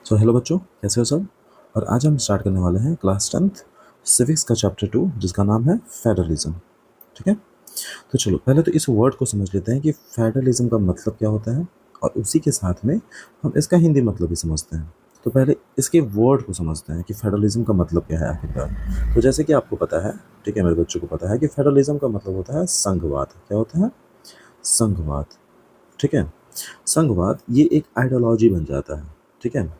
So hello बच्चों, कैसे हो सब। और आज हम स्टार्ट करने वाले हैं क्लास 10th सिविक्स का चैप्टर 2, जिसका नाम है फेडरलिज्म। ठीक है, तो चलो पहले तो इस वर्ड को समझ लेते हैं कि फेडरलिज्म का मतलब क्या होता है, और उसी के साथ में हम इसका हिंदी मतलब भी समझते हैं। तो पहले इसके वर्ड को समझते हैं कि फेडरलिज्म का मतलब क्या है आखिरकार। तो जैसे कि आपको पता है, ठीक है, मेरे बच्चों को पता है कि फेडरलिज्म का मतलब होता है संघवाद। क्या होता है? संघवाद। ठीक है, संघवाद ये एक आइडियोलॉजी बन जाता है। ठीक है,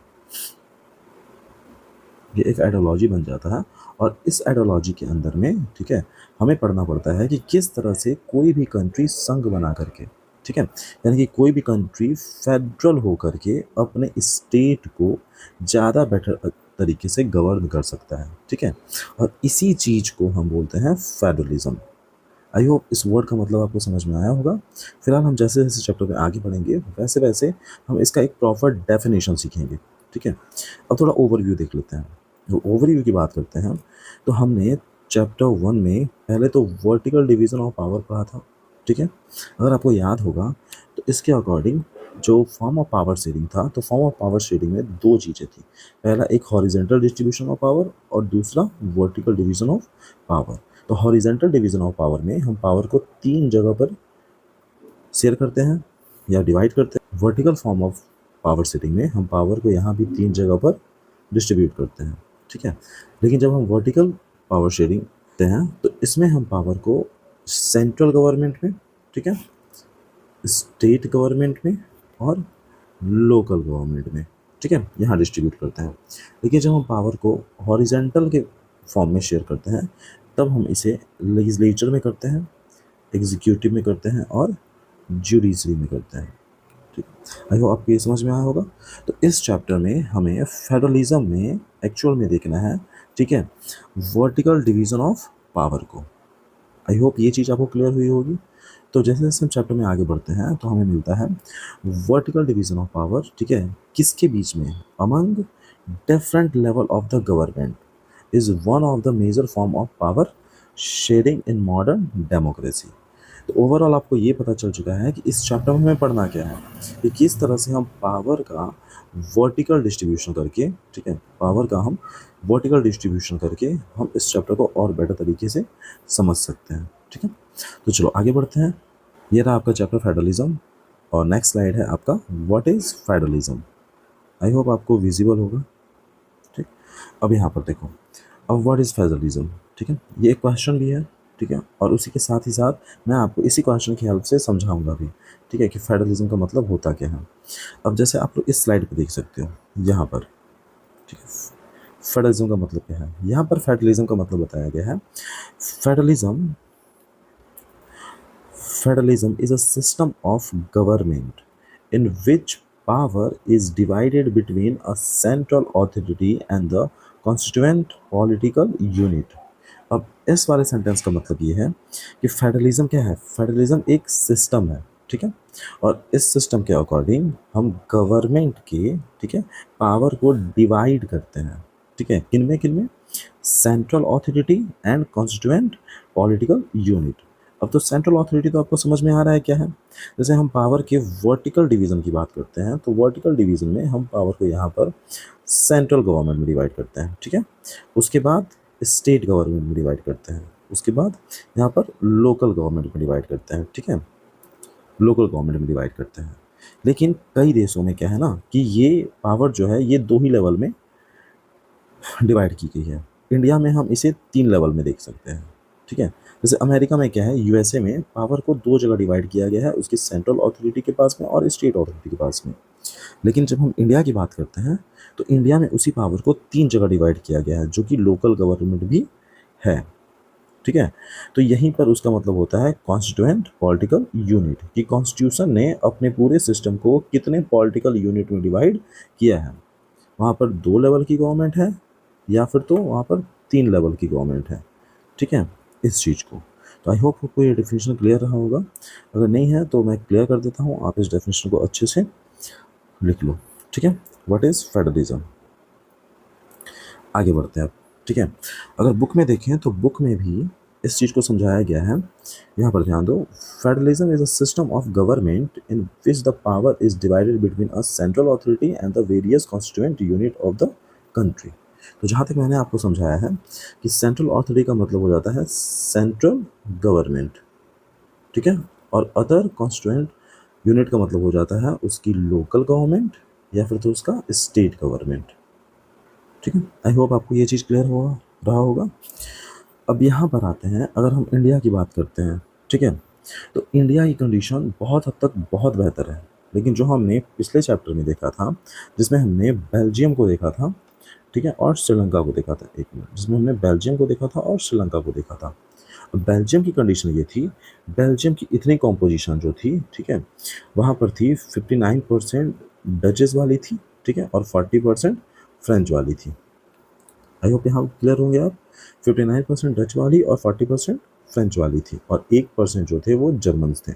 ये एक आइडियोलॉजी बन जाता है, और इस आइडियोलॉजी के अंदर में, ठीक है, हमें पढ़ना पड़ता है कि किस तरह से कोई भी कंट्री संघ बना करके, ठीक है, यानी कि कोई भी कंट्री फेडरल हो करके अपने स्टेट को ज़्यादा बेटर तरीके से गवर्न कर सकता है। ठीक है, और इसी चीज़ को हम बोलते हैं फेडरलिज्म। आई होप इस वर्ड का मतलब आपको समझ में आया होगा। फिलहाल हम जैसे जैसे चैप्टर में आगे बढ़ेंगे वैसे वैसे हम इसका एक प्रॉपर डेफिनेशन सीखेंगे। ठीक है, अब थोड़ा ओवरव्यू देख लेते हैं। जो ओवरव्यू की बात करते हैं हम, तो हमने चैप्टर 1 में पहले तो वर्टिकल डिवीजन ऑफ पावर पढ़ा था। ठीक है, अगर आपको याद होगा तो इसके अकॉर्डिंग जो फॉर्म ऑफ पावर शेयरिंग था, तो फॉर्म ऑफ पावर शेयरिंग में दो चीज़ें थी। पहला एक हॉरिजेंटल डिस्ट्रीब्यूशन ऑफ पावर, और दूसरा वर्टिकल डिवीजन ऑफ पावर। तो हॉरिजेंटल डिवीजन ऑफ पावर में हम पावर को तीन जगह पर शेयर करते हैं या डिवाइड करते हैं। Vertical form of power setting में हम पावर को यहाँ भी तीन जगह पर डिस्ट्रीब्यूट करते हैं। ठीक है, लेकिन जब हम वर्टिकल पावर शेयरिंग करते हैं तो इसमें हम पावर को सेंट्रल गवर्नमेंट में, ठीक है, स्टेट गवर्नमेंट में और लोकल गवर्नमेंट में, ठीक है, यहाँ डिस्ट्रीब्यूट करते हैं। लेकिन जब हम पावर को हॉरिजेंटल के फॉर्म में शेयर करते हैं तब हम इसे लेजिस्लेचर में करते हैं, एग्जीक्यूटिव में करते हैं और जुडिशरी में करते हैं। ठीक, आई होप आपको ये समझ में आया होगा। तो इस चैप्टर में हमें फेडरलिज्म में एक्चुअल में देखना है, ठीक है, वर्टिकल डिवीजन ऑफ पावर को। आई होप ये चीज़ आपको क्लियर हुई होगी। तो जैसे जैसे हम चैप्टर में आगे बढ़ते हैं तो हमें मिलता है वर्टिकल डिवीजन ऑफ पावर, ठीक है, किसके बीच में? Among different level of the government is one of the major form of power sharing in modern democracy. तो ओवरऑल आपको ये पता चल चुका है कि इस चैप्टर में हमें पढ़ना क्या है, कि किस तरह से हम पावर का वर्टिकल डिस्ट्रीब्यूशन करके, ठीक है, पावर का हम वर्टिकल डिस्ट्रीब्यूशन करके हम इस चैप्टर को और बेटर तरीके से समझ सकते हैं। ठीक है, तो चलो आगे बढ़ते हैं। ये रहा आपका चैप्टर फेडरलिज्म, और नेक्स्ट स्लाइड है आपका what is federalism. I hope आपको विजिबल होगा। ठीक, अब यहाँ पर देखो, अब व्हाट इज़ फेडरलिज्म, ठीक है, ये एक क्वेश्चन भी है। ठीक है, और उसी के साथ ही साथ मैं आपको इसी क्वेश्चन की हेल्प से समझाऊंगा भी, ठीक है, कि फेडरलिज्म का मतलब होता क्या है। अब जैसे आप लोग इस स्लाइड पे देख सकते हो यहाँ पर, ठीक है, फेडरलिज्म का मतलब क्या है। यहाँ पर फेडरलिज्म का मतलब बताया गया है। Federalism Federalism is a system of government in which power is divided between a central authority and the constituent political unit। अब इस वाले सेंटेंस का मतलब ये है कि फेडरलिज्म क्या है। फेडरलिज्म एक सिस्टम है, ठीक है, और इस सिस्टम के अकॉर्डिंग हम गवर्नमेंट के, ठीक है, पावर को डिवाइड करते हैं। ठीक है, किन में? Central authority and constituent political unit. अब तो सेंट्रल अथॉरिटी तो आपको समझ में आ रहा है क्या है। जैसे हम पावर के वर्टिकल डिवीज़न की बात करते हैं तो वर्टिकल डिवीज़न में हम पावर को यहाँ पर सेंट्रल गवर्नमेंट में डिवाइड करते हैं। ठीक है, उसके बाद स्टेट गवर्नमेंट में डिवाइड करते हैं, उसके बाद यहाँ पर लोकल गवर्नमेंट में डिवाइड करते हैं। ठीक है, लोकल गवर्नमेंट में डिवाइड करते हैं। लेकिन कई देशों में क्या है ना कि ये पावर जो है ये दो ही लेवल में डिवाइड की गई है। इंडिया में हम इसे तीन लेवल में देख सकते हैं। ठीक है, जैसे अमेरिका में क्या है, यूएसए में पावर को दो जगह डिवाइड किया गया है, उसकी सेंट्रल अथॉरिटी के पास में और स्टेट अथॉरिटी के पास में। लेकिन जब हम इंडिया की बात करते हैं तो इंडिया में उसी पावर को तीन जगह डिवाइड किया गया है, जो कि लोकल गवर्नमेंट भी है। ठीक है, तो यहीं पर उसका मतलब होता है कॉन्स्टिट्यूएंट पॉलिटिकल यूनिट, कि कॉन्स्टिट्यूशन ने अपने पूरे सिस्टम को कितने पॉलिटिकल यूनिट में डिवाइड किया है। वहाँ पर दो लेवल की गवर्नमेंट है या फिर तो वहाँ पर तीन लेवल की गवर्नमेंट है। ठीक है, इस चीज़ को, तो आई होप आपको ये डेफिनेशन क्लियर रहा होगा। अगर नहीं है तो मैं क्लियर कर देता हूँ, आप इस डेफिनेशन को अच्छे से लिख लो। ठीक है, व्हाट इज़ फेडरलिज्म। आगे बढ़ते हैं अब। ठीक है, अगर बुक में देखें तो बुक में भी इस चीज़ को समझाया गया है, यहाँ पर ध्यान दो। Federalism is a system of government in which the power is divided between a central authority and the various constituent unit of the country. तो जहाँ तक मैंने आपको समझाया है कि सेंट्रल अथॉरिटी का मतलब हो जाता है सेंट्रल गवर्नमेंट, ठीक है, और अदर कॉन्स्टिट्यूएंट यूनिट का मतलब हो जाता है उसकी लोकल गवर्नमेंट या फिर तो उसका स्टेट गवर्नमेंट, ठीक है। आई होप आपको ये चीज़ क्लियर हुआ रहा होगा। अब यहाँ पर आते हैं, अगर हम इंडिया की बात करते हैं, ठीक है, तो इंडिया की कंडीशन बहुत हद तक बहुत बेहतर है। लेकिन जो हमने पिछले चैप्टर में देखा था, जिसमें हमने बेल्जियम को देखा था, ठीक है, और श्रीलंका को देखा था, एक मिनट, जिसमें हमने बेल्जियम को देखा था और श्रीलंका को देखा था। बेल्जियम की कंडीशन ये थी, बेल्जियम की इतनी कॉम्पोजिशन जो थी, ठीक है, वहाँ पर थी 59% डचेस वाली थी, ठीक है, और 40% फ्रेंच वाली थी। आई होप यहाँ क्लियर होंगे आप। 59% डच वाली और 40% फ्रेंच वाली थी, और 1% जो थे वो जर्मन्स थे।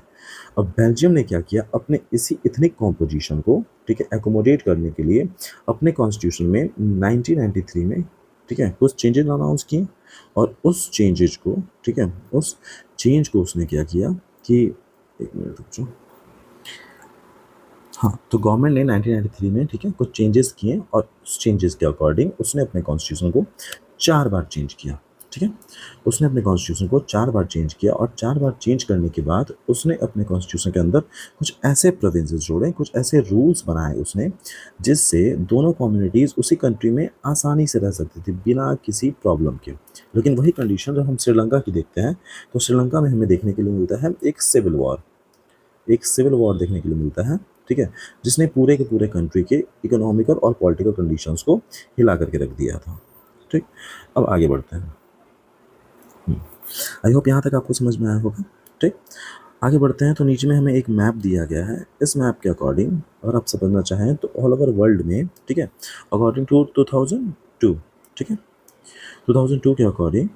अब बेल्जियम ने क्या किया, अपने इसी इथनिक कॉम्पोजिशन को, ठीक है, एकोमोडेट करने के लिए अपने कॉन्स्टिट्यूशन में 1993 में, ठीक है, कुछ चेंजेस अनाउंस किए, और उस चेंजेस को, ठीक है, उस चेंज को उसने क्या किया कि, एक मिनट रुक जाओ, हाँ, तो गवर्नमेंट ने 1993 में, ठीक है, कुछ चेंजेस किए, और उस चेंजेस के अकॉर्डिंग उसने अपने कॉन्स्टिट्यूशन को 4 बार चेंज किया, ठीक है। उसने अपने कॉन्स्टिट्यूशन को 4 बार चेंज किया, और 4 बार चेंज करने के बाद उसने अपने कॉन्स्टिट्यूशन के अंदर कुछ ऐसे प्रोविंसेस जोड़े, कुछ ऐसे रूल्स बनाए उसने, जिससे दोनों कम्युनिटीज़ उसी कंट्री में आसानी से रह सकती थी बिना किसी प्रॉब्लम के। लेकिन वही कंडीशन जब हम श्रीलंका की देखते हैं, तो श्रीलंका में हमें देखने के लिए मिलता है एक सिविल वॉर, एक सिविल वॉर देखने के लिए मिलता है, ठीक है, जिसने पूरे के पूरे कंट्री के इकोनॉमिकल और पॉलिटिकल कंडीशंस को हिला करके रख दिया था, ठीक। अब आगे बढ़ते हैं। आई होप यहाँ तक आपको समझ में आया होगा, ठीक। आगे बढ़ते हैं, तो नीचे में हमें एक मैप दिया गया है। इस मैप के अकॉर्डिंग अगर आप समझना चाहें तो ऑल ओवर वर्ल्ड में, ठीक है, अकॉर्डिंग टू 2002, ठीक है, 2002 के अकॉर्डिंग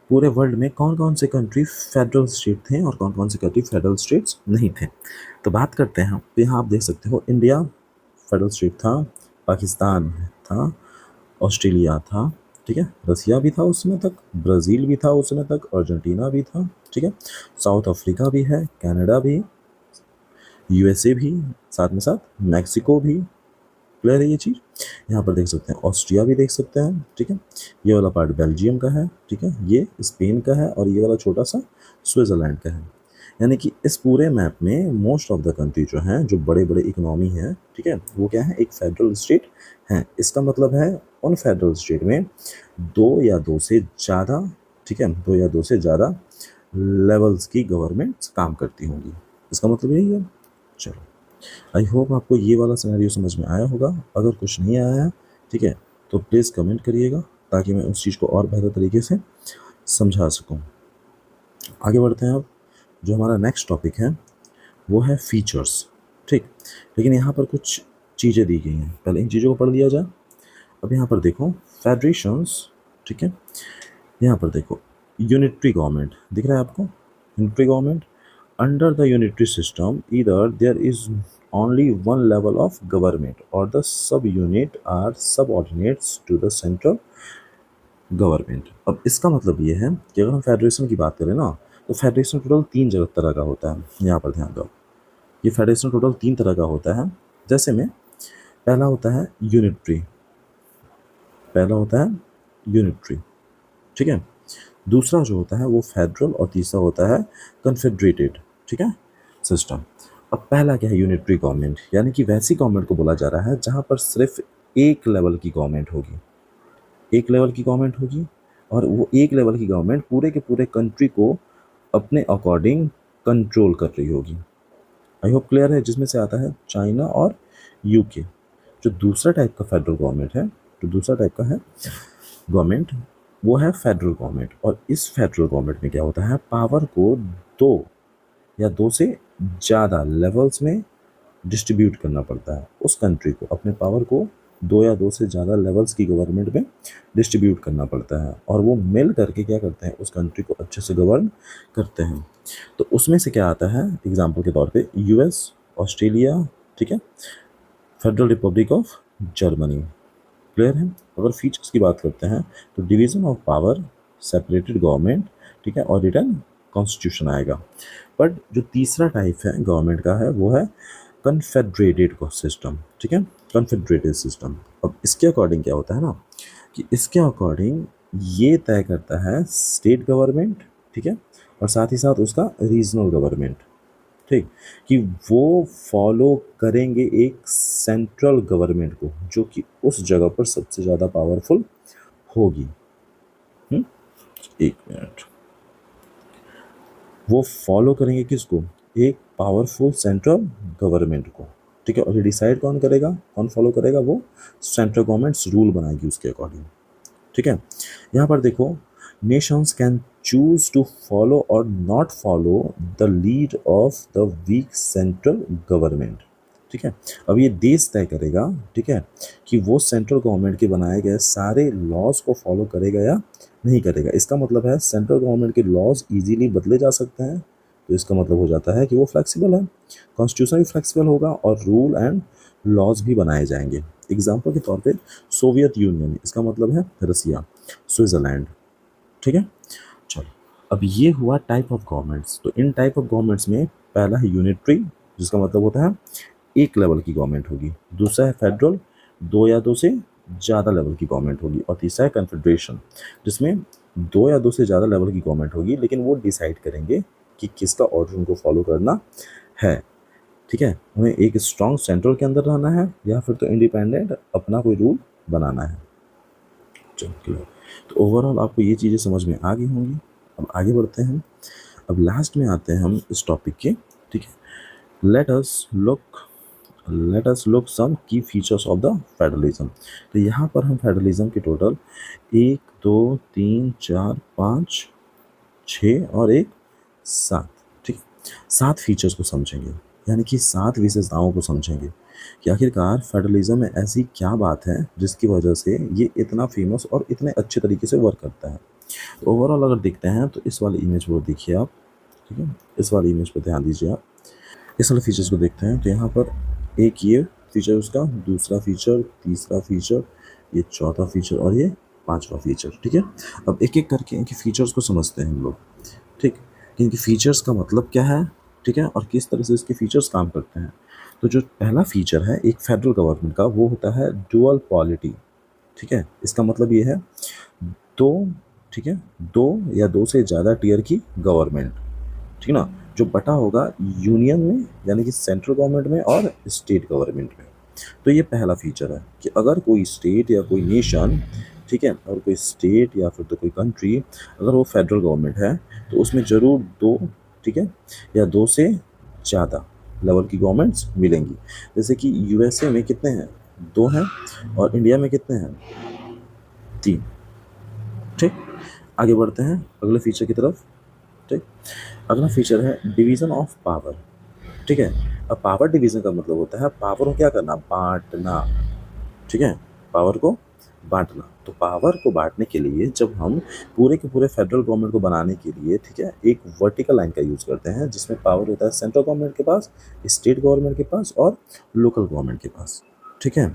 पूरे वर्ल्ड में कौन कौन से कंट्री फेडरल स्टेट थे और कौन कौन से कंट्री फेडरल स्टेट्स नहीं थे। तो बात करते हैं, तो यहाँ आप देख सकते हो इंडिया फेडरल स्टेट था, पाकिस्तान था, ऑस्ट्रेलिया था, ठीक है, रसिया भी था उस समय तक, ब्राज़ील भी था उस समय तक, अर्जेंटीना भी था, ठीक है, साउथ अफ्रीका भी है, कनाडा भी, यूएसए भी, साथ में साथ मैक्सिको भी। क्लियर है ये चीज़। यहाँ पर देख सकते हैं ऑस्ट्रिया भी देख सकते हैं, ठीक है, ये वाला पार्ट बेल्जियम का है, ठीक है, ये स्पेन का है, और ये वाला छोटा सा स्विट्ज़रलैंड का है। यानी कि इस पूरे मैप में मोस्ट ऑफ द कंट्री जो हैं, जो बड़े बड़े इकोनॉमी हैं, ठीक है, वो क्या है, एक फेडरल स्टेट हैं। इसका मतलब है उन फेडरल स्टेट में 2 या 2 से ज़्यादा, ठीक है, 2 या 2 से ज़्यादा लेवल्स की गवर्नमेंट्स काम करती होंगी। इसका मतलब यही है। चलो, आई होप आपको ये वाला सिनेरियो समझ में आया होगा। अगर कुछ नहीं आया है, ठीक है, तो प्लीज़ कमेंट करिएगा ताकि मैं उस चीज़ को और बेहतर तरीके से समझा सकूं। आगे बढ़ते हैं। अब जो हमारा नेक्स्ट टॉपिक है वो है फीचर्स, ठीक। लेकिन यहाँ पर कुछ चीज़ें दी गई हैं, पहले इन चीज़ों को पढ़ लिया जाए। अब यहाँ पर देखो फेडरेशंस, ठीक है, यहाँ पर देखो यूनिटरी गवर्नमेंट दिख रहा है आपको, unitary government. Under the unitary system either there is only one level of government or the sub unit are subordinates to the central government। अब इसका मतलब ये है कि अगर हम फेडरेशन की बात करें ना, तो फेडरेशन टोटल 3 तरह का होता है। यहाँ पर ध्यान दो, ये फेडरेशन टोटल 3 तरह का होता है। जैसे में पहला होता है यूनिटरी, पहला होता है यूनिटरी, ठीक है। दूसरा जो होता है वो फेडरल, और तीसरा होता है कन्फेडरेटेड, ठीक है, सिस्टम। अब पहला क्या है, यूनिटरी गवर्नमेंट, यानी कि वैसी गवर्नमेंट को बोला जा रहा है जहाँ पर सिर्फ एक लेवल की गवर्नमेंट होगी, एक लेवल की गवर्नमेंट होगी, और वो एक लेवल की गवर्नमेंट पूरे के पूरे कंट्री को अपने अकॉर्डिंग कंट्रोल कर रही होगी। आई होप क्लियर है। जिसमें से आता है चाइना और यूके। जो दूसरा टाइप का फेडरल गवर्नमेंट है, जो दूसरा टाइप का है गवर्नमेंट, वो है फेडरल गवर्नमेंट। और इस फेडरल गवर्नमेंट में क्या होता है, पावर को 2 या 2 से ज़्यादा लेवल्स में डिस्ट्रीब्यूट करना पड़ता है। उस कंट्री को अपने पावर को 2 या 2 से ज़्यादा लेवल्स की गवर्नमेंट में डिस्ट्रीब्यूट करना पड़ता है, और वो मिल करके क्या करते हैं, उस कंट्री को अच्छे से गवर्न करते हैं। तो उसमें से क्या आता है, एग्जाम्पल के तौर पे यूएस, ऑस्ट्रेलिया, ठीक है, federal Republic of Germany. Clear है। अगर फीचर्स की बात करते हैं तो division of power, separated government, ठीक है, और रिटर्न कॉन्स्टिट्यूशन आएगा। बट जो तीसरा टाइप है गवर्नमेंट का है वो है कन्फेडरेटेड सिस्टम, ठीक है, कन्फेडरेटेड सिस्टम। अब इसके अकॉर्डिंग क्या होता है ना कि इसके अकॉर्डिंग ये तय करता है स्टेट गवर्नमेंट, ठीक है, और साथ ही साथ उसका रीजनल गवर्नमेंट, ठीक, कि वो फॉलो करेंगे एक सेंट्रल गवर्नमेंट को जो कि उस जगह पर सबसे ज़्यादा पावरफुल होगी। एक मिनट, वो फॉलो करेंगे किसको, एक पावरफुल सेंट्रल गवर्नमेंट को, ठीक है, और ये डिसाइड कौन करेगा, कौन फॉलो करेगा, वो सेंट्रल गवर्नमेंट्स रूल बनाएगी उसके अकॉर्डिंग, ठीक है। यहाँ पर देखो, nations can choose to follow or not follow the lead of the weak central government, ठीक है। अब ये देश तय करेगा, ठीक है, कि वो सेंट्रल गवर्नमेंट के बनाए गए सारे लॉज को फॉलो करेगा या नहीं करेगा। इसका मतलब है सेंट्रल गवर्नमेंट के लॉज इजीली बदले जा सकते हैं, तो इसका मतलब हो जाता है कि वो फ्लेक्सिबल है, कॉन्स्टिट्यूशन भी फ्लेक्सिबल होगा और रूल एंड लॉज भी बनाए जाएंगे। एग्जाम्पल के तौर पे सोवियत यूनियन, इसका मतलब है रसिया, स्विट्जरलैंड, ठीक है। चलो, अब ये हुआ टाइप ऑफ गवर्नमेंट्स। तो इन टाइप ऑफ गवर्नमेंट्स में पहला है यूनिटरी, जिसका मतलब होता है एक लेवल की गवर्नमेंट होगी। दूसरा है फेडरल, दो या दो से ज़्यादा लेवल की गवर्नमेंट होगी। और तीसरा है कन्फेडरेशन, जिसमें दो या दो से ज़्यादा लेवल की गवर्नमेंट होगी, लेकिन वो डिसाइड करेंगे कि किसका ऑर्डर उनको फॉलो करना है, ठीक है। उन्हें एक स्ट्रॉन्ग सेंट्रल के अंदर रहना है या फिर तो इंडिपेंडेंट अपना कोई रूल बनाना है। चलो, तो ओवरऑल आपको ये चीज़ें समझ में आ गई होंगी। अब आगे बढ़ते हैं, अब लास्ट में आते हैं हम इस टॉपिक के, ठीक है। लेट अस लुक सम की फीचर्स ऑफ द फेडरलिज्म। तो यहाँ पर हम फेडरलिज्म के टोटल 1 2 3 4 5 6 और 1 7, ठीक है, 7 फीचर्स को समझेंगे, यानी कि 7 विशेषताओं को समझेंगे कि आखिरकार फेडरलिज्म में ऐसी क्या बात है जिसकी वजह से ये इतना फेमस और इतने अच्छे तरीके से वर्क करता है। तो ओवरऑल अगर देखते हैं तो इस वाली इमेज को देखिए आप, ठीक है, इस वाली इमेज पर ध्यान दीजिए आप। इस वाले फीचर्स को देखते हैं तो यहाँ पर एक ये फीचर उसका, दूसरा फीचर, तीसरा फीचर, ये चौथा फीचर और ये पांचवा फीचर, ठीक है। अब एक एक करके इनके फीचर्स को समझते हैं हम लोग, ठीक, इनके फीचर्स का मतलब क्या है, ठीक है, और किस तरह से इसके फीचर्स काम करते हैं। तो जो पहला फीचर है एक फेडरल गवर्नमेंट का, वो होता है डुअल पॉलिटी, ठीक है। इसका मतलब ये है दो, ठीक है, दो या दो से ज़्यादा टीयर की गवर्नमेंट, ठीक ना, जो बटा होगा यूनियन में, यानी कि सेंट्रल गवर्नमेंट में और स्टेट गवर्नमेंट में। तो ये पहला फीचर है कि अगर कोई स्टेट या कोई नेशन, ठीक है, और कोई स्टेट या फिर तो कोई कंट्री अगर वो फेडरल गवर्नमेंट है तो उसमें ज़रूर दो, ठीक है, या दो से ज़्यादा लेवल की गवर्नमेंट्स मिलेंगी। जैसे कि यूएसए में कितने हैं, 2 हैं, और इंडिया में कितने हैं, 3, ठीक। आगे बढ़ते हैं अगले फीचर की तरफ, ठीक। अगला फीचर है डिवीज़न ऑफ पावर, ठीक है। अब पावर डिवीज़न का मतलब होता है पावर को क्या करना, बांटना, ठीक है, पावर को बांटना। तो पावर को बांटने के लिए जब हम पूरे के पूरे फेडरल गवर्नमेंट को बनाने के लिए, ठीक है, एक वर्टिकल लाइन का यूज़ करते हैं जिसमें पावर होता है सेंट्रल गवर्नमेंट के पास, स्टेट गवर्नमेंट के पास और लोकल गवर्नमेंट के पास, ठीक है।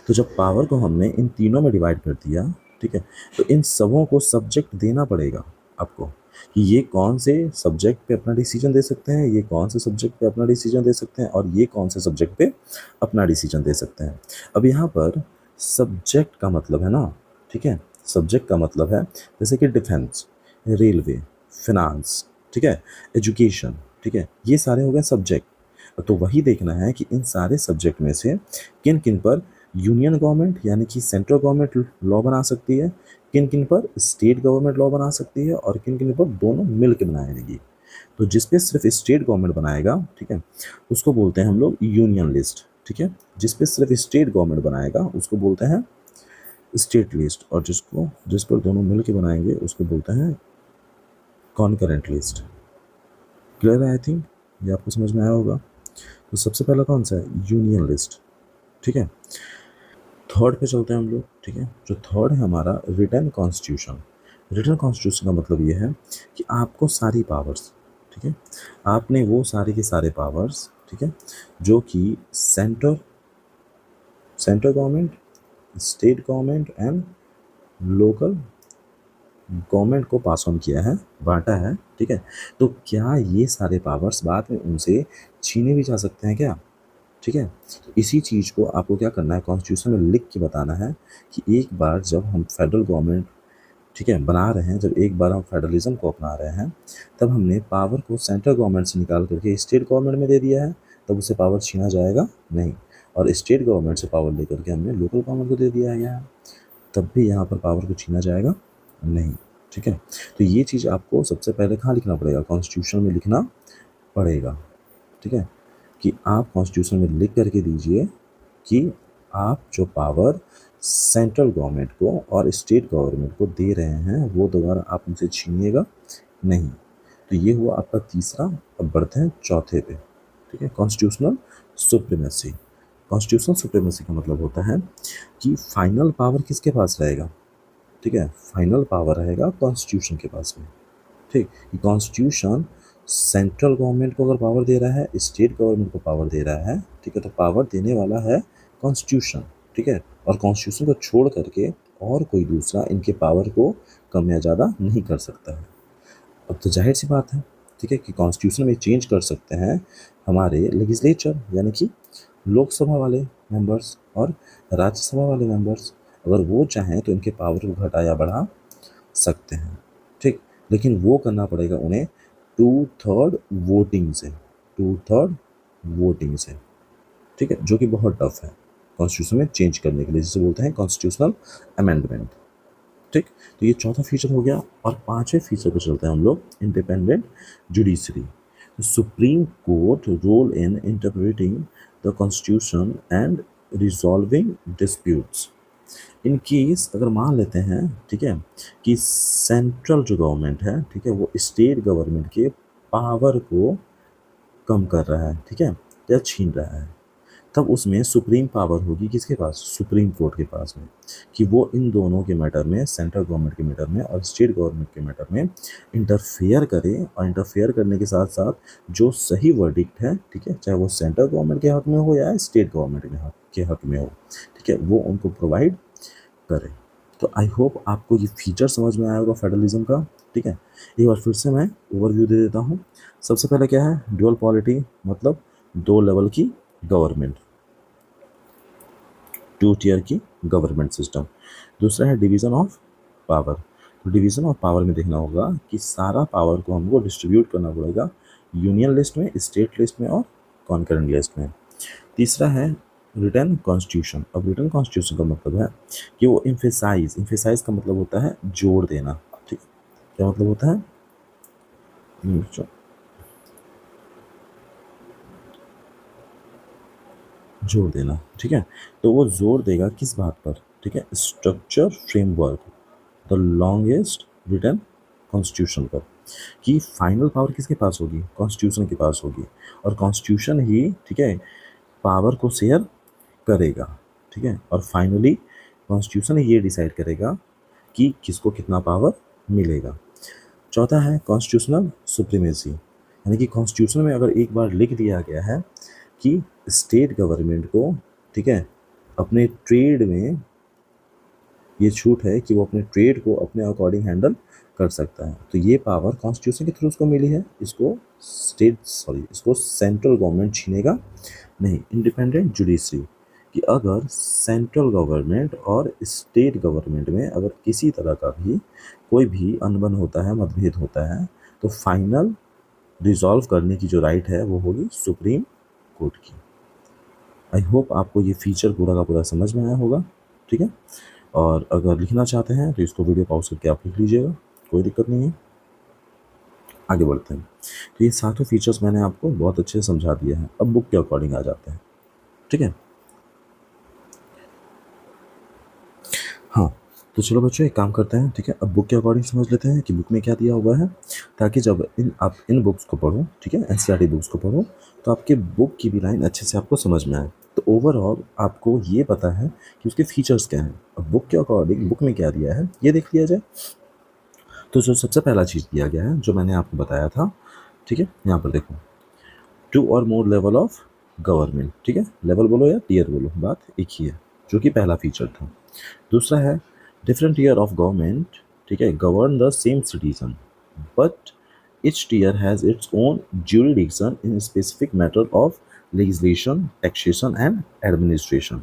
तो जब पावर को हमने इन तीनों में डिवाइड कर दिया, ठीक है, तो इन सबों को सब्जेक्ट देना पड़ेगा आपको कि ये कौन से सब्जेक्ट पे अपना डिसीजन दे सकते हैं, ये कौन से सब्जेक्ट पे अपना डिसीजन दे सकते हैं और ये कौन से सब्जेक्ट पे अपना डिसीजन दे सकते हैं। अब यहाँ पर सब्जेक्ट का मतलब है ना, ठीक है, सब्जेक्ट का मतलब है जैसे कि डिफेंस, रेलवे, फिनांस, ठीक है, एजुकेशन, ठीक है, ये सारे हो गए सब्जेक्ट। तो वही देखना है कि इन सारे सब्जेक्ट में से किन किन पर यूनियन गवर्नमेंट यानी कि सेंट्रल गवर्नमेंट लॉ बना सकती है, किन किन पर स्टेट गवर्नमेंट लॉ बना सकती है और किन किन पर दोनों मिल के बनाएगी। तो जिस पे सिर्फ स्टेट गवर्नमेंट बनाएगा, ठीक है, उसको बोलते हैं हम लोग यूनियन लिस्ट, ठीक है। जिस पे सिर्फ स्टेट गवर्नमेंट बनाएगा उसको बोलते हैं स्टेट लिस्ट, और जिस पर दोनों मिल के बनाएंगे उसको बोलते हैं कॉन्करेंट लिस्ट। क्लियर है, आई थिंक ये आपको समझ में आया होगा। तो सबसे पहला कौन सा है, यूनियन लिस्ट, ठीक है। थर्ड पे चलते हैं हम लोग, ठीक है। जो थर्ड है हमारा रिटन कॉन्स्टिट्यूशन। रिटन कॉन्स्टिट्यूशन का मतलब ये है कि आपको सारी पावर्स, ठीक है, आपने वो सारे के सारे पावर्स, ठीक है, जो कि central government, state government and local government को पास ऑन किया है, बांटा है, ठीक है। तो क्या ये सारे पावर्स बाद में उनसे छीने भी जा सकते हैं क्या? ठीक है। तो इसी चीज़ को आपको क्या करना है, कॉन्स्टिट्यूशन में लिख के बताना है कि एक बार जब हम फेडरल गवर्नमेंट, ठीक है, बना रहे हैं, जब एक बार हम फेडरलिज्म को अपना रहे हैं, तब हमने पावर को सेंट्रल गवर्नमेंट से निकाल करके स्टेट गवर्नमेंट में दे दिया है, तब उससे पावर छीना जाएगा नहीं। और स्टेट गवर्नमेंट से पावर लेकर के हमने लोकल गवर्नमेंट को दे दिया गया है, तब भी यहाँ पर पावर को छीना जाएगा नहीं, ठीक है। तो ये चीज़ आपको सबसे पहले कहाँ लिखना पड़ेगा, कॉन्स्टिट्यूशन में लिखना पड़ेगा, ठीक है। कि आप कॉन्स्टिट्यूशन में लिख करके दीजिए कि आप जो पावर सेंट्रल गवर्नमेंट को और स्टेट गवर्नमेंट को दे रहे हैं वो दोबारा आप उनसे छीनिएगा नहीं। तो ये हुआ आपका तीसरा। अब बढ़ते हैं चौथे पे, ठीक है, कॉन्स्टिट्यूशनल सुप्रीमेसी। कॉन्स्टिट्यूशनल सुप्रीमेसी का मतलब होता है कि फाइनल पावर किसके पास रहेगा, ठीक है, फाइनल पावर रहेगा कॉन्स्टिट्यूशन के पास में, ठीक। कि कॉन्स्टिट्यूशन सेंट्रल गवर्नमेंट को अगर पावर दे रहा है, स्टेट गवर्नमेंट को पावर दे रहा है, ठीक है, तो पावर देने वाला है कॉन्स्टिट्यूशन, ठीक है। और कॉन्स्टिट्यूशन को छोड़ करके और कोई दूसरा इनके पावर को कम या ज़्यादा नहीं कर सकता है। अब तो जाहिर सी बात है, ठीक है, कि कॉन्स्टिट्यूशन में चेंज कर सकते हैं हमारे लेजिस्लेचर, यानी कि लोकसभा वाले मेंबर्स और राज्यसभा वाले मेंबर्स। अगर वो चाहें तो इनके पावर को घटा या बढ़ा सकते हैं, ठीक। लेकिन वो करना पड़ेगा उन्हें 2/3 वोटिंग से, 2/3 वोटिंग से, ठीक है, जो कि बहुत टफ है कॉन्स्टिट्यूशन में चेंज करने के लिए, जिसे बोलते हैं कॉन्स्टिट्यूशनल अमेंडमेंट, ठीक। तो ये चौथा फीचर हो गया। और पांचवें फीचर पे चलते हैं हम लोग, independent judiciary. Supreme court role in interpreting the constitution and resolving disputes. In case अगर मान लेते हैं, ठीक है, कि सेंट्रल जो गवर्नमेंट है, ठीक है, वो स्टेट गवर्नमेंट के पावर को कम कर रहा है, ठीक है, या छीन रहा है, तब उसमें सुप्रीम पावर होगी किसके पास, सुप्रीम कोर्ट के पास में, कि वो इन दोनों के मैटर में, सेंट्रल गवर्नमेंट के मैटर में और स्टेट गवर्नमेंट के मैटर में इंटरफेयर करे। और इंटरफेयर करने के साथ साथ जो सही वर्डिक्ट है, ठीक है, चाहे वो सेंट्रल गवर्नमेंट के हक में हो या स्टेट गवर्नमेंट के हक में हो, ठीक है, वो उनको प्रोवाइड करे। तो आई होप आपको ये फीचर समझ में आया होगा फेडरलिज्म का, ठीक है। एक बार फिर से मैं ओवरव्यू दे देता हूँ। सबसे पहले क्या है, ड्यूअल पॉलिटी, मतलब 2 लेवल की गवर्नमेंट, 2 टियर की गवर्नमेंट सिस्टम। दूसरा है डिवीज़न ऑफ पावर। तो डिवीज़न ऑफ पावर में देखना होगा कि सारा पावर को हमको डिस्ट्रीब्यूट करना पड़ेगा यूनियन लिस्ट में, स्टेट लिस्ट में और कॉन्करेंट लिस्ट में। तीसरा है रिटन कॉन्स्टिट्यूशन। अब रिटन कॉन्स्टिट्यूशन का मतलब है कि वो इम्फेसाइज का मतलब होता है जोड़ देना, ठीक है। क्या मतलब होता है, जोड़ देना, ठीक है। तो वो जोड़ देगा किस बात पर, ठीक है, structure framework, the longest written constitution पर, कि फाइनल पावर किसके पास होगी, कॉन्स्टिट्यूशन के पास होगी। और कॉन्स्टिट्यूशन ही, ठीक है, पावर को शेयर करेगा, ठीक है। और फाइनली कॉन्स्टिट्यूशन ये डिसाइड करेगा कि किसको कितना पावर मिलेगा। चौथा है कॉन्स्टिट्यूशनल सुप्रीमेसी, यानी कि कॉन्स्टिट्यूशन में अगर एक बार लिख दिया गया है कि स्टेट गवर्नमेंट को, ठीक है, अपने ट्रेड में ये छूट है कि वो अपने ट्रेड को अपने अकॉर्डिंग हैंडल कर सकता है, तो ये पावर कॉन्स्टिट्यूशन के थ्रू उसको मिली है, इसको सेंट्रल गवर्नमेंट छीनेगा नहीं। इंडिपेंडेंट जुडिशरी, कि अगर सेंट्रल गवर्नमेंट और स्टेट गवर्नमेंट में अगर किसी तरह का भी कोई भी अनबन होता है, मतभेद होता है, तो फाइनल रिजॉल्व करने की जो राइट है वो होगी सुप्रीम कोर्ट की। आई होप आपको ये फीचर पूरा का पूरा समझ में आया होगा, ठीक है। और अगर लिखना चाहते हैं तो इसको वीडियो पॉज करके आप लिख लीजिएगा, कोई दिक्कत नहीं है। आगे बढ़ते हैं। तो ये सातों फीचर्स मैंने आपको बहुत अच्छे से समझा दिए हैं। अब बुक के अकॉर्डिंग आ जाते हैं, ठीक है। हाँ, तो चलो बच्चों एक काम करते हैं, ठीक है, अब बुक के अकॉर्डिंग समझ लेते हैं कि बुक में क्या दिया हुआ है, ताकि जब आप इन बुक्स को पढ़ो, ठीक है, एनसीईआरटी बुक्स को पढ़ो, तो आपके बुक की भी लाइन अच्छे से आपको समझ में आए। तो ओवरऑल आपको ये पता है कि उसके फीचर्स क्या हैं। अब बुक के अकॉर्डिंग बुक में क्या दिया है ये देख लिया जाए। तो जो सबसे पहला चीज़ दिया गया है, जो मैंने आपको बताया था, ठीक है, यहाँ पर देखो, 2 और मोर लेवल ऑफ गवर्नमेंट, ठीक है, लेवल बोलो या टियर बोलो, बात एक ही है, जो कि पहला फीचर था। दूसरा है डिफरेंट टियर ऑफ गवर्नमेंट ठीक है, govern the same citizen but each tier has its own jurisdiction in specific matter of legislation, taxation and administration.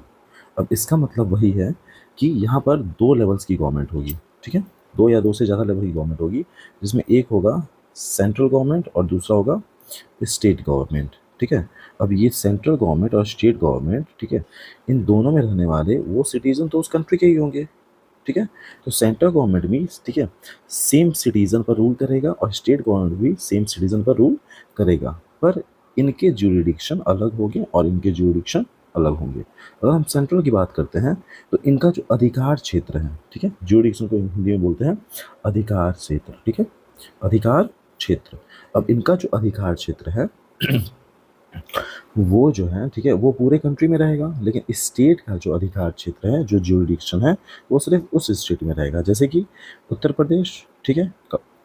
अब इसका मतलब वही है कि यहाँ पर दो लेवल्स की गवर्नमेंट होगी, ठीक है, दो या दो से ज़्यादा लेवल की गवर्नमेंट होगी, जिसमें एक होगा सेंट्रल गवर्नमेंट और दूसरा होगा स्टेट गवर्नमेंट, ठीक है। अब ये सेंट्रल गवर्नमेंट और स्टेट गवर्नमेंट, ठीक है, इन दोनों में रहने वाले वो सिटीजन तो उस कंट्री के ही होंगे, ठीक है। तो सेंट्रल गवर्नमेंट भी, ठीक है, सेम सिटीजन पर रूल करेगा और स्टेट गवर्नमेंट भी सेम सिटीजन पर रूल करेगा, पर इनके ज्यूरिडिक्शन अलग होंगे और इनके ज्यूरिडिक्शन अलग होंगे। अगर हम सेंट्रल की बात करते हैं तो इनका जो अधिकार क्षेत्र है, ठीक है, ज्यूरिडिक्शन को हिंदी में बोलते हैं अधिकार क्षेत्र, ठीक है, अधिकार क्षेत्र। अब इनका जो अधिकार क्षेत्र है वो जो है, ठीक है, वो पूरे कंट्री में रहेगा, लेकिन स्टेट का जो अधिकार क्षेत्र है, जो ज्यूरिडिक्शन है, वो सिर्फ उस स्टेट में रहेगा। जैसे कि उत्तर प्रदेश, ठीक है,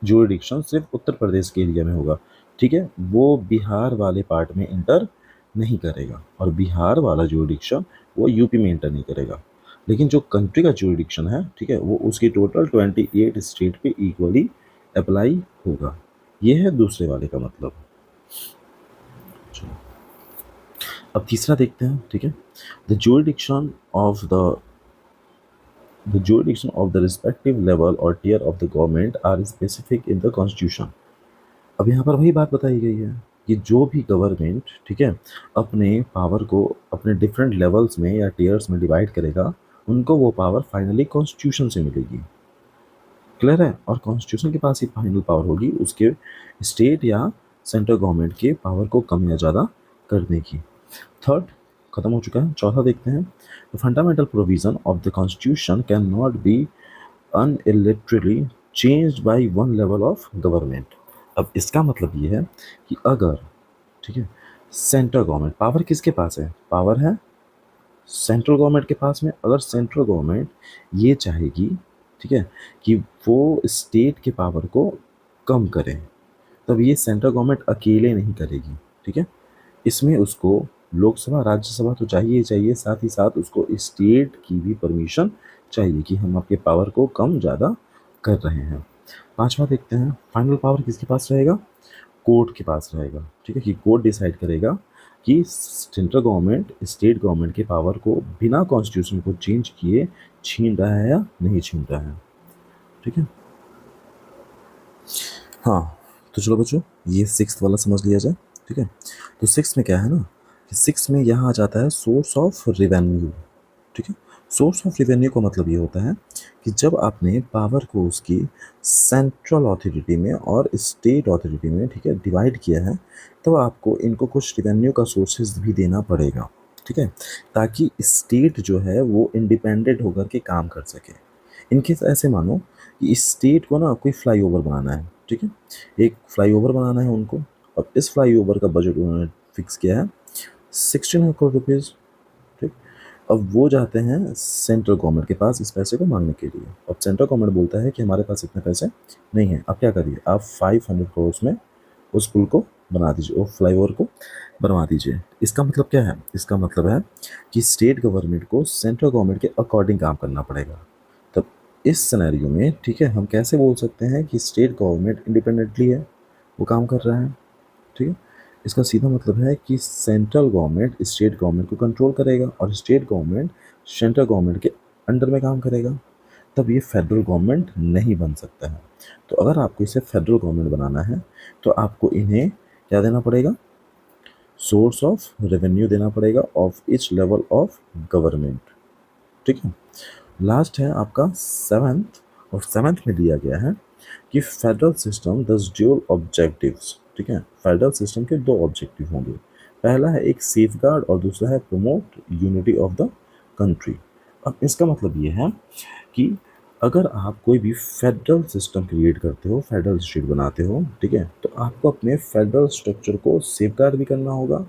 ज्यूरिडिक्शन सिर्फ उत्तर प्रदेश के एरिया में होगा, ठीक है, वो बिहार वाले पार्ट में इंटर नहीं करेगा, और बिहार वाला ज्यूरिडिक्शन वो यूपी में इंटर नहीं करेगा। लेकिन जो कंट्री का ज्यूरिडिक्शन है, ठीक है, वो उसकी टोटल 28 स्टेट पे इक्वली अप्लाई होगा। ये है दूसरे वाले का मतलब। अब तीसरा देखते हैं, ठीक है, the jurisdiction of the respective level और tier of the government are specific in the constitution. अब यहाँ पर वही बात बताई गई है कि जो भी गवर्नमेंट, ठीक है, अपने पावर को अपने डिफरेंट लेवल्स में या टियर्स में डिवाइड करेगा, उनको वो पावर फाइनली कॉन्स्टिट्यूशन से मिलेगी। क्लियर है? और कॉन्स्टिट्यूशन के पास ही फाइनल पावर होगी उसके स्टेट या सेंट्रल गवर्नमेंट के पावर को कम या ज़्यादा करने की। थर्ड खत्म हो चुका है, चौथा देखते हैं। The fundamental provision of the constitution can not be unilaterally changed by one level of government. अब इसका मतलब ये है कि अगर, ठीक है, सेंट्रल गवर्नमेंट, पावर किसके पास है? पावर है सेंट्रल गवर्नमेंट के पास में। अगर सेंट्रल गवर्नमेंट ये चाहेगी, ठीक है, कि वो स्टेट के पावर को कम करें, तब ये सेंट्रल गवर्नमेंट अकेले नहीं करेगी, ठीक है, इसमें उसको लोकसभा राज्यसभा तो चाहिए ही चाहिए, साथ ही साथ उसको स्टेट की भी परमिशन चाहिए कि हम आपके पावर को कम ज़्यादा कर रहे हैं। पांचवा देखते हैं, फाइनल पावर किसके पास रहेगा? कोर्ट के पास रहेगा, ठीक है, कि कोर्ट डिसाइड करेगा कि सेंट्रल गवर्नमेंट स्टेट गवर्नमेंट के पावर को बिना कॉन्स्टिट्यूशन को चेंज किए छीन रहा है या नहीं छीन रहा है, ठीक है। हाँ, तो चलो बच्चों, ये सिक्स्थ वाला समझ लिया जाए, ठीक है। तो सिक्स में क्या है ना कि सिक्स में यहाँ आ जाता है सोर्स ऑफ रेवेन्यू, ठीक है। सोर्स ऑफ रेवेन्यू का मतलब ये होता है कि जब आपने पावर को उसकी सेंट्रल अथॉरिटी में और स्टेट अथॉरिटी में, ठीक है, डिवाइड किया है, तो आपको इनको कुछ रेवेन्यू का सोर्सेज भी देना पड़ेगा, ठीक है, ताकि स्टेट जो है वो इंडिपेंडेंट होकर के काम कर सके। इनकेस ऐसे मानो कि इस स्टेट को ना कोई फ्लाईओवर बनाना है, ठीक है, एक फ्लाईओवर बनाना है उनको। अब इस फ्लाईओवर का बजट उन्होंने फिक्स किया है 16 करोड़ रुपीज़, ठीक। अब वो जाते हैं सेंट्रल गवर्नमेंट के पास इस पैसे को मांगने के लिए। अब सेंट्रल गवर्नमेंट बोलता है कि हमारे पास इतने पैसे नहीं हैं, अब क्या करिए, आप 500 करोड़ में उस पुल को बना दीजिए, वो फ्लाईओवर को बनवा दीजिए। इसका मतलब क्या है? इसका मतलब है कि स्टेट गवर्नमेंट को सेंट्रल गवर्नमेंट के अकॉर्डिंग काम करना पड़ेगा। तब इस सिनेरियो में, ठीक है, हम कैसे बोल सकते हैं कि स्टेट गवर्नमेंट इंडिपेंडेंटली है, वो काम कर रहा है, ठीक है। इसका सीधा मतलब है कि सेंट्रल गवर्नमेंट स्टेट गवर्नमेंट को कंट्रोल करेगा और स्टेट गवर्नमेंट सेंट्रल गवर्नमेंट के अंडर में काम करेगा, तब ये फेडरल गवर्नमेंट नहीं बन सकता है। तो अगर आपको इसे फेडरल गवर्नमेंट बनाना है तो आपको इन्हें क्या देना पड़ेगा? सोर्स ऑफ रेवेन्यू देना पड़ेगा of each level of government, ठीक है। लास्ट है आपका सेवन्थ, और सेवन्थ में दिया गया है कि फेडरल सिस्टम दस ड्यूल ऑब्जेक्टिव्स, ठीक है, फेडरल सिस्टम के दो ऑब्जेक्टिव होंगे। पहला है एक सेफगार्ड और दूसरा है promote unity of the country. अब इसका मतलब ये है कि अगर आप कोई भी फेडरल सिस्टम क्रिएट करते हो, फेडरल स्टेट बनाते हो, ठीक है, तो आपको अपने फेडरल स्ट्रक्चर को सेफगार्ड भी करना होगा,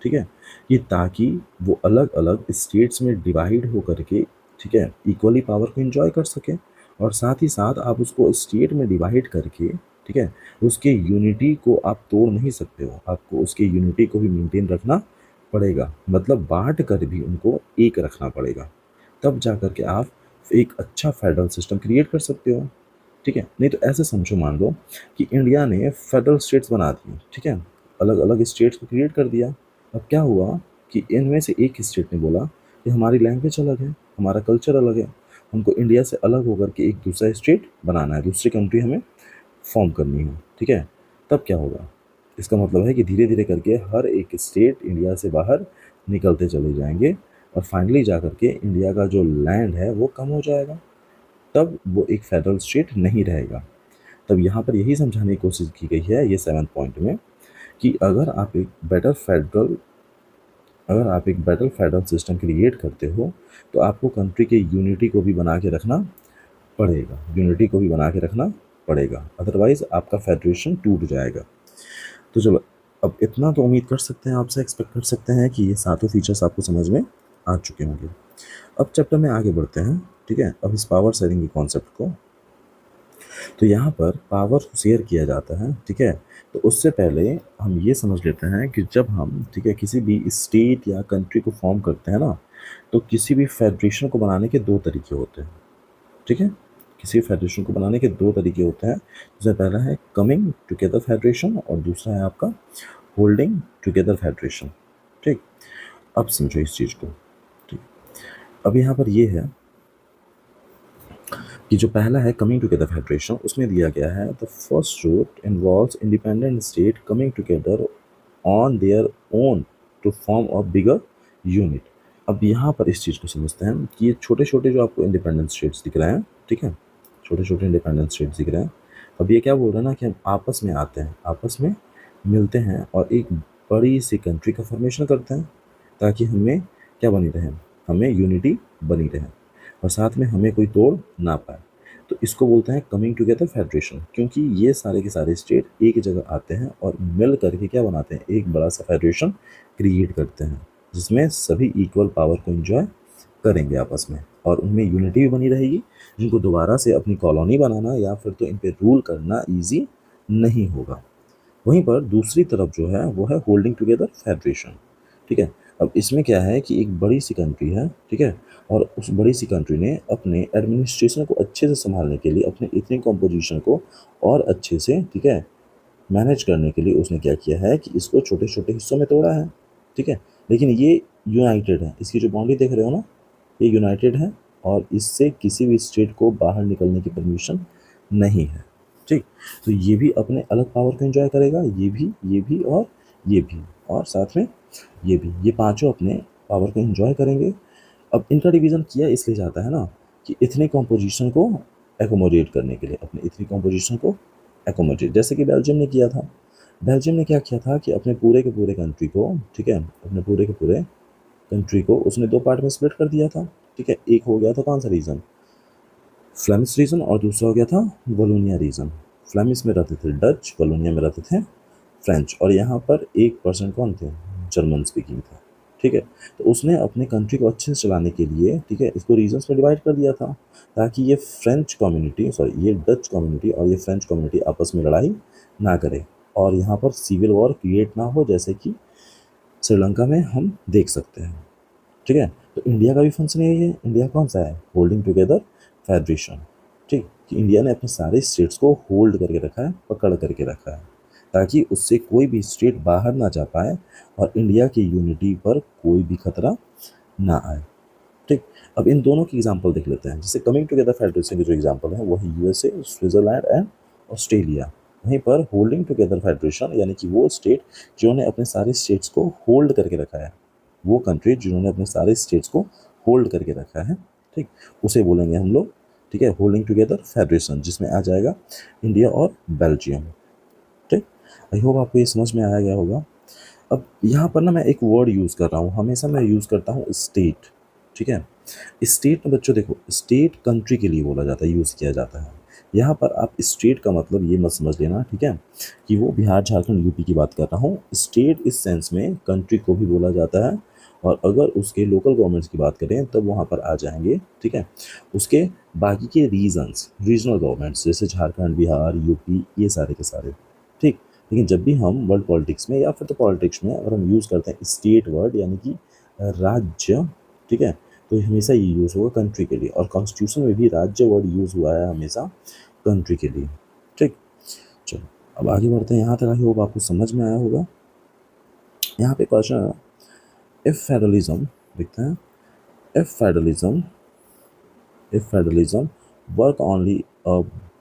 ठीक है, ये ताकि वो अलग अलग स्टेट्स में डिवाइड हो करके, ठीक है, इक्वली पावर को एंजॉय कर सके। और साथ ही साथ आप उसको स्टेट में डिवाइड करके, ठीक है, उसके यूनिटी को आप तोड़ नहीं सकते हो, आपको उसके यूनिटी को भी मेंटेन रखना पड़ेगा, मतलब बांट कर भी उनको एक रखना पड़ेगा, तब जा कर के आप एक अच्छा फेडरल सिस्टम क्रिएट कर सकते हो। ठीक है। नहीं तो ऐसे समझो, मान लो कि इंडिया ने फेडरल स्टेट्स बना दिए, ठीक है, अलग अलग स्टेट्स को क्रिएट कर दिया। अब क्या हुआ कि इनमें से एक स्टेट ने बोला कि हमारी लैंग्वेज अलग है, हमारा कल्चर अलग है, हमको इंडिया से अलग होकर के एक दूसरा स्टेट बनाना है, दूसरी कंट्री हमें फॉर्म करनी है, ठीक है। तब क्या होगा, इसका मतलब है कि धीरे धीरे करके हर एक स्टेट इंडिया से बाहर निकलते चले जाएंगे और फाइनली जा करके इंडिया का जो लैंड है वो कम हो जाएगा, तब वो एक फेडरल स्टेट नहीं रहेगा। तब यहाँ पर यही समझाने की कोशिश की गई है ये 7th पॉइंट में कि अगर आप एक बेटर फेडरल सिस्टम क्रिएट करते हो तो आपको कंट्री के यूनिटी को भी बना के रखना पड़ेगा, अदरवाइज आपका फेडरेशन टूट जाएगा। तो चलो, अब इतना तो उम्मीद कर सकते हैं, आपसे एक्सपेक्ट कर सकते हैं कि ये सातों फीचर्स आपको समझ में आ चुके होंगे। अब चैप्टर में आगे बढ़ते हैं, ठीक है। अब इस पावर शेयरिंग के कॉन्सेप्ट को, तो यहाँ पर पावर शेयर किया जाता है, ठीक है। तो उससे पहले हम ये समझ लेते हैं कि जब हम, ठीक है, किसी भी स्टेट या कंट्री को फॉर्म करते हैं ना, तो किसी भी फेडरेशन को बनाने के दो तरीके होते हैं, ठीक है। किसी फेडरेशन को बनाने के दो तरीके होते हैं। जैसे पहला है कमिंग टुगेदर फेडरेशन और दूसरा है आपका होल्डिंग टुगेदर फेडरेशन, ठीक। अब समझो इस चीज़ को, ठीक। अब यहाँ पर ये है कि जो पहला है कमिंग टुगेदर फेडरेशन, उसमें दिया गया है the first route involves independent state coming together on their own to form a bigger unit. अब यहाँ पर इस चीज़ को समझते हैं कि ये छोटे छोटे जो आपको इंडिपेंडेंट स्टेट्स दिख रहे हैं, ठीक है, छोटे छोटे इंडिपेंडेंट स्टेट्स दिख रहे हैं। अब ये क्या बोल रहे हैं ना कि हम आपस में आते हैं, आपस में मिलते हैं और एक बड़ी सी कंट्री का फॉर्मेशन करते हैं, ताकि हमें क्या बनी रहे, हमें यूनिटी बनी रहे और साथ में हमें कोई तोड़ ना पाए। तो इसको बोलते हैं कमिंग टुगेदर फेडरेशन, क्योंकि ये सारे के सारे स्टेट एक जगह आते हैं और मिल करके क्या बनाते हैं, एक बड़ा सा फेडरेशन क्रिएट करते हैं, जिसमें सभी इक्वल पावर को एंजॉय करेंगे आपस में और उनमें यूनिटी भी बनी रहेगी, जिनको दोबारा से अपनी कॉलोनी बनाना या फिर तो इन पे रूल करना ईजी नहीं होगा। वहीं पर दूसरी तरफ जो है वो है होल्डिंग टुगेदर फेडरेशन, ठीक है। अब इसमें क्या है कि एक बड़ी सी कंट्री है, ठीक है, और उस बड़ी सी कंट्री ने अपने एडमिनिस्ट्रेशन को अच्छे से संभालने के लिए, अपने इथनिक कॉम्पोजिशन को और अच्छे से, ठीक है, मैनेज करने के लिए उसने क्या किया है कि इसको छोटे छोटे हिस्सों में तोड़ा है, ठीक है। लेकिन ये यूनाइटेड है, इसकी जो बाउंड्री देख रहे हो ना, ये यूनाइटेड है और इससे किसी भी स्टेट को बाहर निकलने की परमिशन नहीं है, ठीक। तो ये भी अपने अलग पावर को एंजॉय करेगा, ये भी और ये भी, और साथ में ये भी, ये पांचों अपने पावर को एंजॉय करेंगे। अब इनका डिवीज़न किया इसलिए जाता है ना कि इथनिक कॉम्पोजिशन को एकोमोडेट करने के लिए, अपने इथनिक कॉम्पोजिशन को एकोमोडेट, जैसे कि बेल्जियम ने किया था। बेल्जियम ने क्या किया था कि अपने पूरे के पूरे कंट्री को, ठीक है, अपने पूरे के पूरे कंट्री को उसने दो पार्ट में स्प्लिट कर दिया था, ठीक है। एक हो गया था कौन सा रीजन, फ्लेमिश रीजन, और दूसरा हो गया था वलोनिया रीजन। फ्लेमिश में रहते थे डच, वलोनिया में रहते थे फ्रेंच, और यहाँ पर 1% कौन थे, जर्मन स्पीकिंग थे, ठीक है। तो उसने अपने कंट्री को अच्छे से चलाने के लिए, ठीक है, इसको रीजन्स में डिवाइड कर दिया था, ताकि ये ये डच कम्युनिटी और ये फ्रेंच कम्युनिटी आपस में लड़ाई ना करे और यहाँ पर सिविल वॉर क्रिएट ना हो, जैसे कि श्रीलंका में हम देख सकते हैं, ठीक है। तो इंडिया का भी फंक्शन यही है। इंडिया कौन सा है, होल्डिंग टुगेदर फेडरेशन, ठीक, कि इंडिया ने अपने सारे स्टेट्स को होल्ड करके रखा है, पकड़ करके रखा है, ताकि उससे कोई भी स्टेट बाहर ना जा पाए और इंडिया की यूनिटी पर कोई भी खतरा ना आए, ठीक। अब इन दोनों की एग्जांपल देख लेते हैं। जैसे कमिंग टुगेदर फेडरेशन की जो एग्जांपल है वो है यूएसए, स्विट्जरलैंड एंड ऑस्ट्रेलिया। वहीं पर होल्डिंग टुगेदर फेडरेशन यानी कि वो स्टेट जिन्होंने अपने सारे स्टेट्स को होल्ड करके रखा है, वो कंट्री जिन्होंने अपने सारे स्टेट्स को होल्ड करके रखा है, ठीक, उसे बोलेंगे हम लोग, ठीक है, होल्डिंग टुगेदर फेडरेशन, जिसमें आ जाएगा इंडिया और बेल्जियम, ठीक। आई होप आपको ये समझ में आया गया होगा। अब यहाँ पर ना मैं एक वर्ड यूज़ कर रहा हूँ, हमेशा मैं यूज़ करता हूँ स्टेट, ठीक है। स्टेट में बच्चों देखो, स्टेट कंट्री के लिए बोला जाता है, यूज़ किया जाता है। यहाँ पर आप स्टेट का मतलब ये मत समझ लेना, ठीक है, कि वो बिहार झारखंड यूपी की बात कर रहा हूँ। स्टेट इस सेंस में कंट्री को भी बोला जाता है, और अगर उसके लोकल गवर्नमेंट्स की बात करें तब वहाँ पर आ जाएंगे, ठीक है, उसके बाकी के रीजन्स, रीजनल गवर्नमेंट्स, जैसे झारखंड, बिहार, यूपी, ये सारे के सारे, ठीक। लेकिन जब भी हम वर्ल्ड पॉलिटिक्स में या फिर तो पॉलिटिक्स में अगर हम यूज़ करते हैं स्टेट वर्ड यानी कि राज्य, ठीक है, तो हमेशा ये यूज़ होगा कंट्री के लिए, और कॉन्स्टिट्यूशन में भी राज्य वर्ड यूज़ हुआ है हमेशा कंट्री के लिए। ठीक, चलो अब आगे बढ़ते हैं। यहाँ तक आई होप आपको समझ में आया होगा। यहाँ पे क्वेश्चन है, इफ फेडरलिज्म, देखते हैं, if federalism, if federalism work only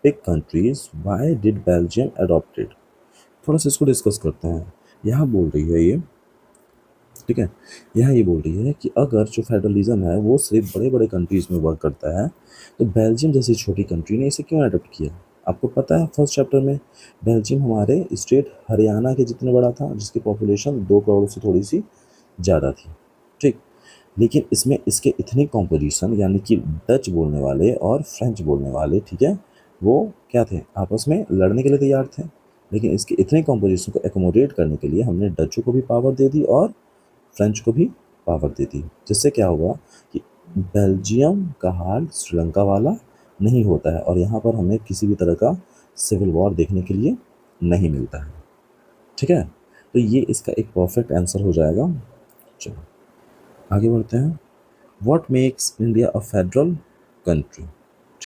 big countries, why did Belgium adopt it? थोड़ा सा इसको डिस्कस करते हैं। यहाँ बोल रही है ये, ठीक है, यहाँ ये बोल रही है कि अगर जो फेडरलिज्म है वो सिर्फ बड़े बड़े कंट्रीज़ में वर्क करता है, तो बेल्जियम जैसी छोटी कंट्री ने इसे क्यों अडोप्ट किया। आपको पता है फर्स्ट चैप्टर में बेल्जियम हमारे स्टेट हरियाणा के जितने बड़ा था, जिसकी पॉपुलेशन 2 करोड़ से थोड़ी सी ज़्यादा थी। ठीक, लेकिन इसमें इसके इथनिक कॉम्पोजिशन यानी कि डच बोलने वाले और फ्रेंच बोलने वाले, ठीक है, वो क्या थे, आपस में लड़ने के लिए तैयार थे। लेकिन इसके इथनिक कॉम्पोजिशन को एकोमोडेट करने के लिए हमने डचों को भी पावर दे दी और फ्रेंच को भी पावर दे दी, जिससे क्या होगा कि बेल्जियम का हाल श्रीलंका वाला नहीं होता है, और यहाँ पर हमें किसी भी तरह का सिविल वॉर देखने के लिए नहीं मिलता है। ठीक है, तो ये इसका एक परफेक्ट आंसर हो जाएगा। चलो आगे बढ़ते हैं। What makes India a federal country.